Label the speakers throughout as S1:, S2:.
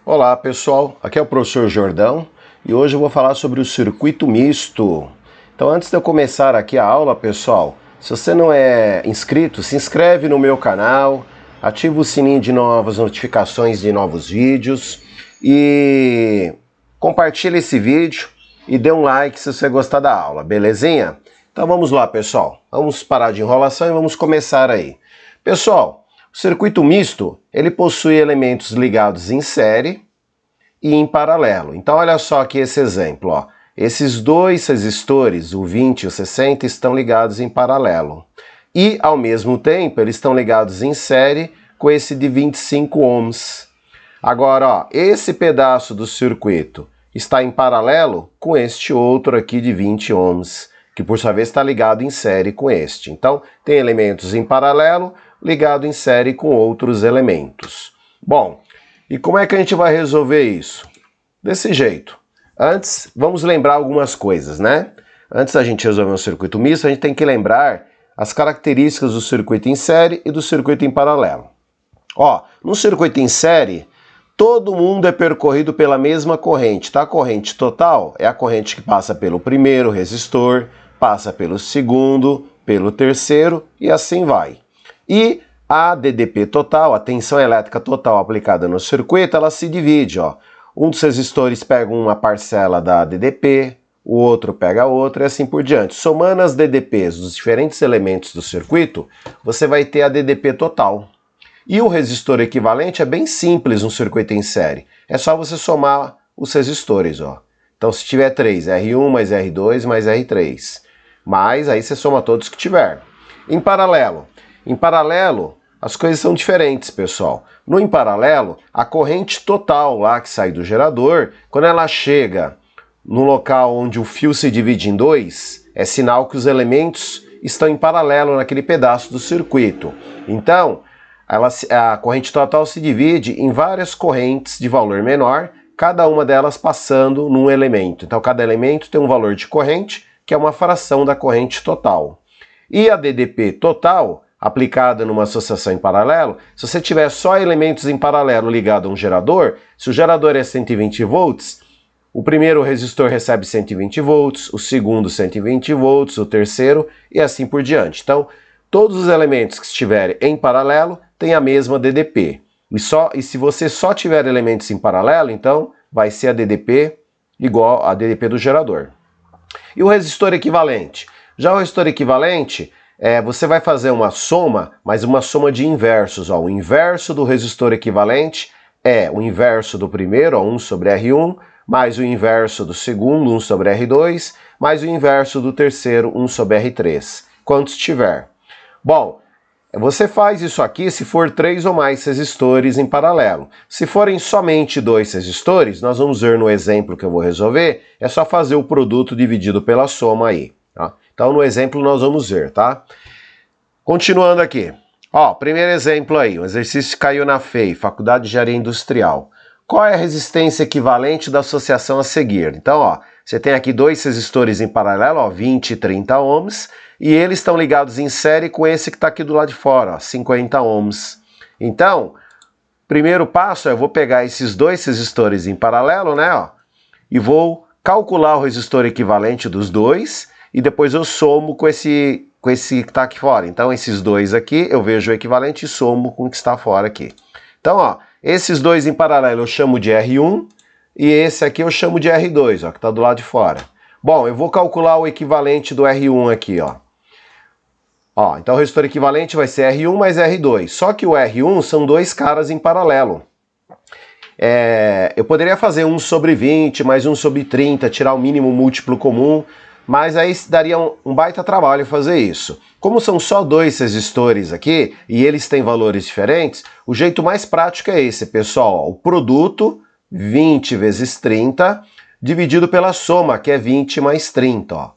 S1: Olá pessoal, aqui é o professor Jordão e hoje eu vou falar sobre o circuito misto. Então antes de eu começar aqui a aula, pessoal, se você não é inscrito, se inscreve no meu canal, ativa o sininho de novas notificações de novos vídeos e compartilha esse vídeo e dê um like se você gostar da aula, belezinha? Então vamos lá pessoal, vamos parar de enrolação e vamos começar aí. Pessoal, o circuito misto, ele possui elementos ligados em série e em paralelo. Então olha só aqui esse exemplo, ó. Esses dois resistores, o 20 e o 60, estão ligados em paralelo. E, ao mesmo tempo, eles estão ligados em série com esse de 25 ohms. Agora, ó, esse pedaço do circuito está em paralelo com este outro aqui de 20 ohms, que por sua vez está ligado em série com este. Então, tem elementos em paralelo ligado em série com outros elementos. Bom, e como é que a gente vai resolver isso? Desse jeito. Antes, vamos lembrar algumas coisas, né? Antes da gente resolver um circuito misto, a gente tem que lembrar as características do circuito em série e do circuito em paralelo. Ó, no circuito em série, todo mundo é percorrido pela mesma corrente, tá? A corrente total é a corrente que passa pelo primeiro resistor, passa pelo segundo, pelo terceiro e assim vai. E a DDP total, a tensão elétrica total aplicada no circuito, ela se divide, ó. Um dos resistores pega uma parcela da DDP, o outro pega a outra e assim por diante. Somando as DDPs dos diferentes elementos do circuito, você vai ter a DDP total. E o resistor equivalente é bem simples no circuito em série. É só você somar os resistores, ó. Então se tiver 3, R1 mais R2 mais R3. Mas aí você soma todos que tiver. Em paralelo, as coisas são diferentes, pessoal. No em paralelo, a corrente total lá que sai do gerador, quando ela chega no local onde o fio se divide em dois, é sinal que os elementos estão em paralelo naquele pedaço do circuito. Então, a corrente total se divide em várias correntes de valor menor, cada uma delas passando num elemento. Então, cada elemento tem um valor de corrente, que é uma fração da corrente total. E a DDP total, aplicada numa associação em paralelo, se você tiver só elementos em paralelo ligados a um gerador, se o gerador é 120 volts, o primeiro resistor recebe 120 volts, o segundo 120 volts, o terceiro e assim por diante. Então, todos os elementos que estiverem em paralelo têm a mesma DDP. E se você só tiver elementos em paralelo, então vai ser a DDP igual a DDP do gerador. E o resistor equivalente? Já o resistor equivalente, você vai fazer uma soma, mas uma soma de inversos. Ó. O inverso do resistor equivalente é o inverso do primeiro, ó, 1 sobre R1, mais o inverso do segundo, 1 sobre R2, mais o inverso do terceiro, 1 sobre R3. Quantos tiver. Bom, você faz isso aqui se for 3 ou mais resistores em paralelo. Se forem somente 2 resistores, nós vamos ver no exemplo que eu vou resolver, é só fazer o produto dividido pela soma aí. Tá? Então no exemplo nós vamos ver, tá? Continuando aqui. Ó, primeiro exemplo aí, um exercício que caiu na FEI, Faculdade de Engenharia Industrial. Qual é a resistência equivalente da associação a seguir? Então, ó, você tem aqui 2 resistores em paralelo, ó, 20 e 30 ohms, e eles estão ligados em série com esse que está aqui do lado de fora, ó, 50 ohms. Então, primeiro passo é eu vou pegar esses 2 resistores em paralelo, né, ó, e vou calcular o resistor equivalente dos dois, e depois eu somo com esse que está aqui fora. Então, esses dois aqui, eu vejo o equivalente e somo com o que está fora aqui. Então, ó, esses dois em paralelo eu chamo de R1, e esse aqui eu chamo de R2, ó, que está do lado de fora. Bom, eu vou calcular o equivalente do R1 aqui, ó. Ó, então o resistor equivalente vai ser R1 mais R2. Só que o R1 são 2 caras em paralelo. Eu poderia fazer 1 sobre 20 mais 1 sobre 30, tirar o mínimo múltiplo comum, mas aí daria um baita trabalho fazer isso. Como são só 2 resistores aqui, e eles têm valores diferentes, o jeito mais prático é esse, pessoal. O produto, 20 vezes 30, dividido pela soma, que é 20 mais 30, ó.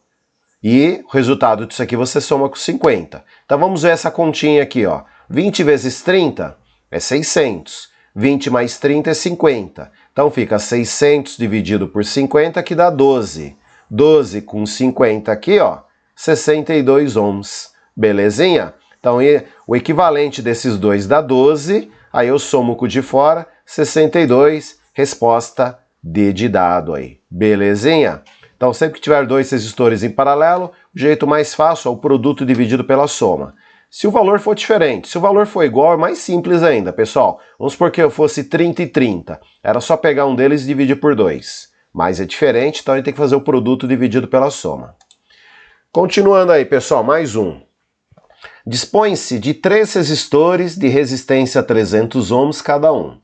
S1: E o resultado disso aqui você soma com 50. Então vamos ver essa continha aqui, ó. 20 vezes 30 é 600. 20 mais 30 é 50. Então fica 600 dividido por 50, que dá 12. 12 com 50 aqui, ó, 62 ohms. Belezinha? Então o equivalente desses dois dá 12, aí eu somo com o de fora, 62, Resposta D de dado aí. Belezinha? Então, sempre que tiver dois resistores em paralelo, o jeito mais fácil é o produto dividido pela soma. Se o valor for diferente, se o valor for igual, é mais simples ainda, pessoal. Vamos supor que eu fosse 30 e 30. Era só pegar um deles e dividir por 2. Mas é diferente, então a gente tem que fazer o produto dividido pela soma. Continuando aí, pessoal, mais um. Dispõe-se de 3 resistores de resistência a 300 ohms cada um.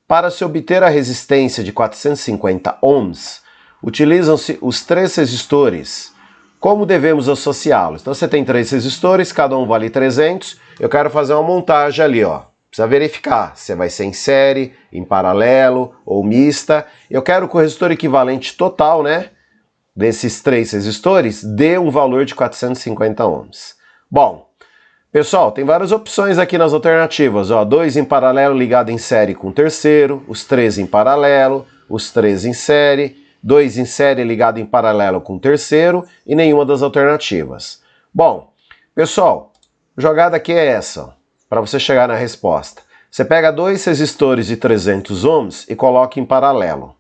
S1: Para se obter a resistência de 450 ohms, utilizam-se os 3 resistores. Como devemos associá-los? Então você tem 3 resistores, cada um vale 300. Eu quero fazer uma montagem ali, ó. Precisa verificar se vai ser em série, em paralelo ou mista. Eu quero que o resistor equivalente total, né, desses 3 resistores dê um valor de 450 ohms. Bom, pessoal, tem várias opções aqui nas alternativas, ó, 2 em paralelo ligado em série com o terceiro, os 3 em paralelo, os 3 em série, 2 em série ligado em paralelo com o terceiro e nenhuma das alternativas. Bom, pessoal, a jogada aqui é essa, para você chegar na resposta. Você pega 2 resistores de 300 ohms e coloca em paralelo.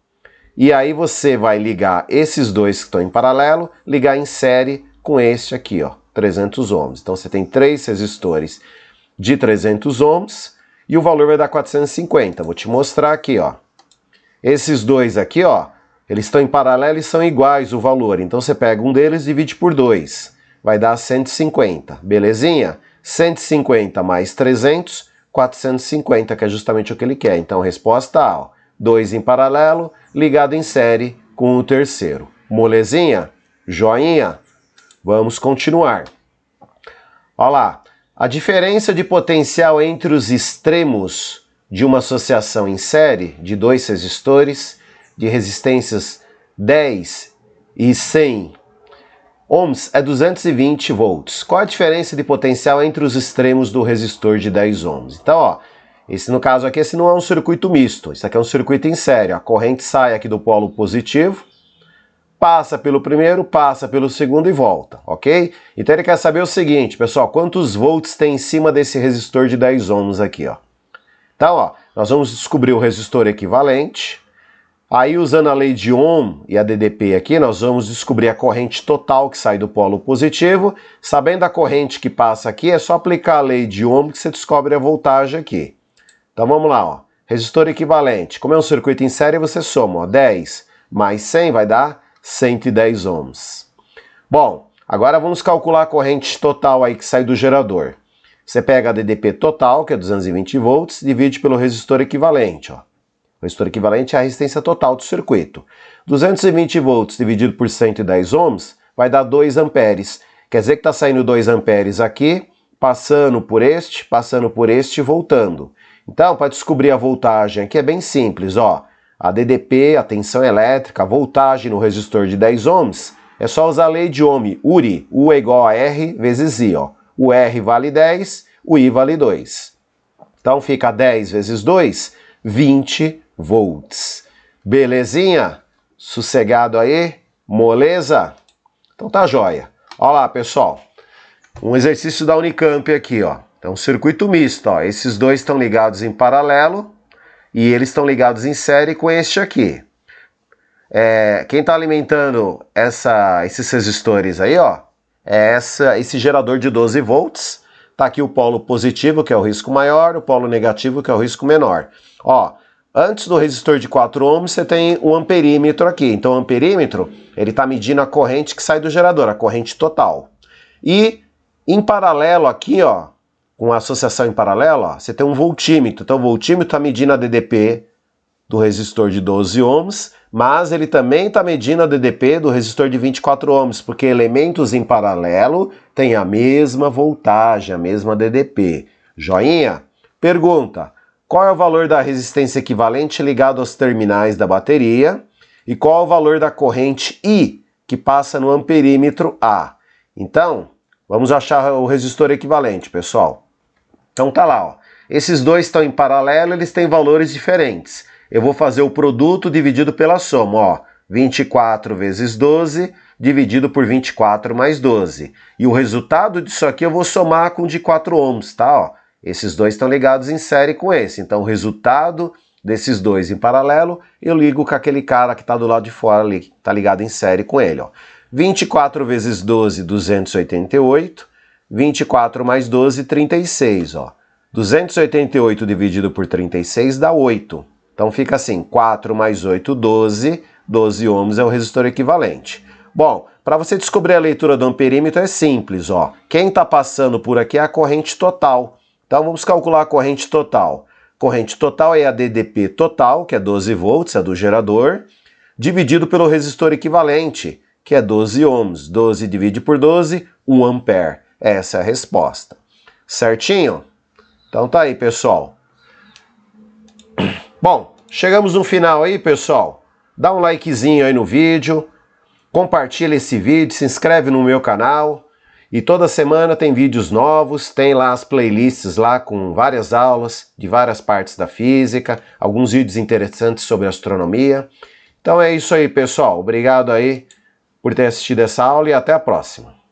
S1: E aí você vai ligar esses dois que estão em paralelo, ligar em série com este aqui, ó, 300 ohms. Então você tem 3 resistores de 300 ohms e o valor vai dar 450. Vou te mostrar aqui, ó. Esses dois aqui, ó, eles estão em paralelo e são iguais o valor. Então você pega um deles e divide por 2. Vai dar 150, belezinha? 150 mais 300, 450, que é justamente o que ele quer. Então resposta A, ó, 2 em paralelo, ligado em série com o terceiro. Molezinha? Joinha? Vamos continuar. Olha lá, a diferença de potencial entre os extremos de uma associação em série de 2 resistores de resistências 10 e 100 ohms é 220 volts. Qual a diferença de potencial entre os extremos do resistor de 10 ohms? Então, ó, esse no caso aqui, esse não é um circuito misto, isso aqui é um circuito em série. A corrente sai aqui do polo positivo, passa pelo primeiro, passa pelo segundo e volta, ok? Então ele quer saber o seguinte, pessoal, quantos volts tem em cima desse resistor de 10 ohms aqui, ó. Então, ó, nós vamos descobrir o resistor equivalente. Aí, usando a lei de Ohm e a DDP aqui, nós vamos descobrir a corrente total que sai do polo positivo. Sabendo a corrente que passa aqui, é só aplicar a lei de Ohm que você descobre a voltagem aqui. Então vamos lá, ó. Resistor equivalente. Como é um circuito em série, você soma, ó, 10 mais 100 vai dar 110 ohms. Bom, agora vamos calcular a corrente total aí que sai do gerador. Você pega a DDP total, que é 220 volts, divide pelo resistor equivalente, ó. O resistor equivalente é a resistência total do circuito. 220 volts dividido por 110 ohms vai dar 2 amperes. Quer dizer que está saindo 2 amperes aqui, passando por este e voltando. Então, para descobrir a voltagem aqui é bem simples, ó. A DDP, a tensão elétrica, a voltagem no resistor de 10 ohms, é só usar a lei de Ohm, URI. U é igual a R vezes I, ó. O R vale 10, o I vale 2. Então fica 10 vezes 2, 20 volts. Belezinha? Sossegado aí? Moleza? Então tá jóia. Olha lá, pessoal. Um exercício da Unicamp aqui, ó. Então, circuito misto, ó. Esses dois estão ligados em paralelo e eles estão ligados em série com este aqui. Quem está alimentando esses resistores aí, ó, é esse gerador de 12 volts. Tá aqui o polo positivo, que é o risco maior, o polo negativo, que é o risco menor. Ó, antes do resistor de 4 ohms, você tem o amperímetro aqui. Então, o amperímetro, ele está medindo a corrente que sai do gerador, a corrente total. E, em paralelo aqui, ó, com a associação em paralelo, ó, você tem um voltímetro. Então, o voltímetro está medindo a DDP do resistor de 12 ohms, mas ele também está medindo a DDP do resistor de 24 ohms, porque elementos em paralelo têm a mesma voltagem, a mesma DDP. Joinha? Pergunta: qual é o valor da resistência equivalente ligado aos terminais da bateria e qual é o valor da corrente I que passa no amperímetro A? Então, vamos achar o resistor equivalente, pessoal. Então tá lá, ó. Esses dois estão em paralelo, eles têm valores diferentes. Eu vou fazer o produto dividido pela soma, ó. 24 vezes 12 dividido por 24 mais 12. E o resultado disso aqui eu vou somar com o de 4 ohms, tá? Ó. Esses dois estão ligados em série com esse. Então o resultado desses dois em paralelo, eu ligo com aquele cara que está do lado de fora ali, está ligado em série com ele. Ó. 24 vezes 12, 288. 24 mais 12, 36. Ó. 288 dividido por 36 dá 8. Então fica assim, 4 mais 8, 12. 12 ohms é o resistor equivalente. Bom, para você descobrir a leitura do amperímetro é simples. Ó. Quem está passando por aqui é a corrente total. Então vamos calcular a corrente total. Corrente total é a DDP total, que é 12 volts, é do gerador, dividido pelo resistor equivalente, que é 12 ohms. 12 divide por 12, 1 ampere. Essa é a resposta. Certinho? Então tá aí, pessoal. Bom, chegamos no final aí, pessoal. Dá um likezinho aí no vídeo, compartilha esse vídeo, se inscreve no meu canal. E toda semana tem vídeos novos, tem lá as playlists lá com várias aulas de várias partes da física, alguns vídeos interessantes sobre astronomia. Então é isso aí, pessoal. Obrigado aí por ter assistido essa aula e até a próxima.